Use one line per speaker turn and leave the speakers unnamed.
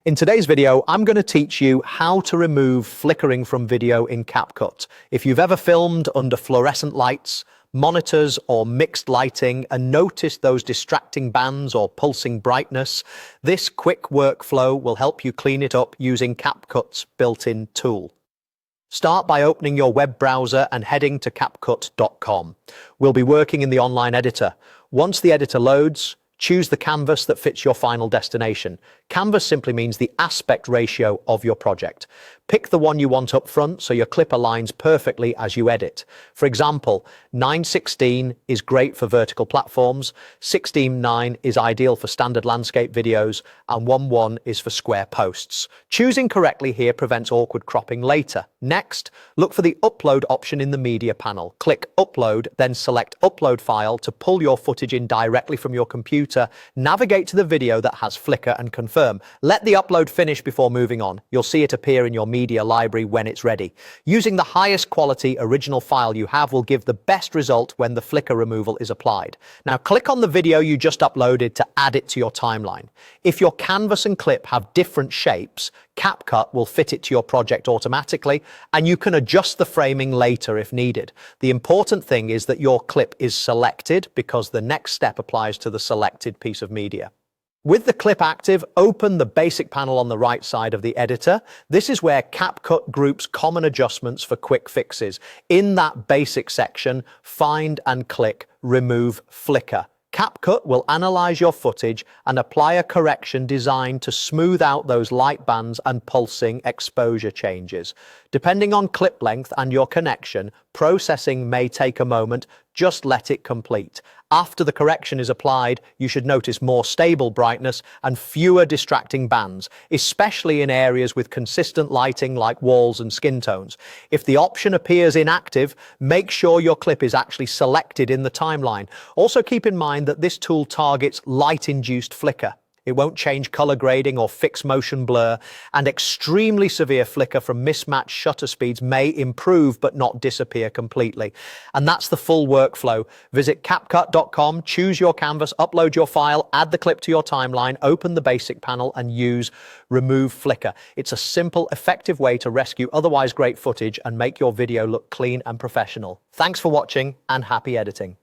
In today's video, I'm going to teach you how to remove flickering from video in Capcut. If you've ever filmed under fluorescent lights, monitors or mixed lighting and noticed those distracting bands or pulsing brightness, this quick workflow will help you clean it up using Capcut's built-in tool. Start by opening your web browser and heading to capcut.com. We'll be working in the online editor. Once the editor loads, choose the canvas that fits your final destination. Canvas simply means the aspect ratio of your project. Pick the one you want up front so your clip aligns perfectly as you edit. For example, 9:16 is great for vertical platforms, 16:9 is ideal for standard landscape videos, and 1:1 is for square posts. Choosing correctly here prevents awkward cropping later. Next, look for the upload option in the media panel. Click upload, then select upload file to pull your footage in directly from your computer. Navigate to the video that has flicker and confirm. Let the upload finish before moving on. You'll see it appear in your media library when it's ready. Using the highest quality original file you have will give the best result when the flicker removal is applied. Now click on the video you just uploaded to add it to your timeline. If your canvas and clip have different shapes, Capcut will fit it to your project automatically, and you can adjust the framing later if needed. The important thing is that your clip is selected because the next step applies to the selected piece of media. With the clip active, open the basic panel on the right side of the editor. This is where Capcut groups common adjustments for quick fixes. In that basic section, find and click Remove Flicker. Capcut will analyze your footage and apply a correction designed to smooth out those light bands and pulsing exposure changes. Depending on clip length and your connection, processing may take a moment. Just let it complete. After the correction is applied, you should notice more stable brightness and fewer distracting bands, especially in areas with consistent lighting like walls and skin tones. If the option appears inactive, make sure your clip is actually selected in the timeline. Also keep in mind that this tool targets light-induced flicker. It won't change color grading or fix motion blur, and extremely severe flicker from mismatched shutter speeds may improve but not disappear completely. And that's the full workflow. Visit capcut.com, choose your canvas, upload your file, add the clip to your timeline, open the basic panel and use Remove Flicker. It's a simple, effective way to rescue otherwise great footage and make your video look clean and professional. Thanks for watching and happy editing.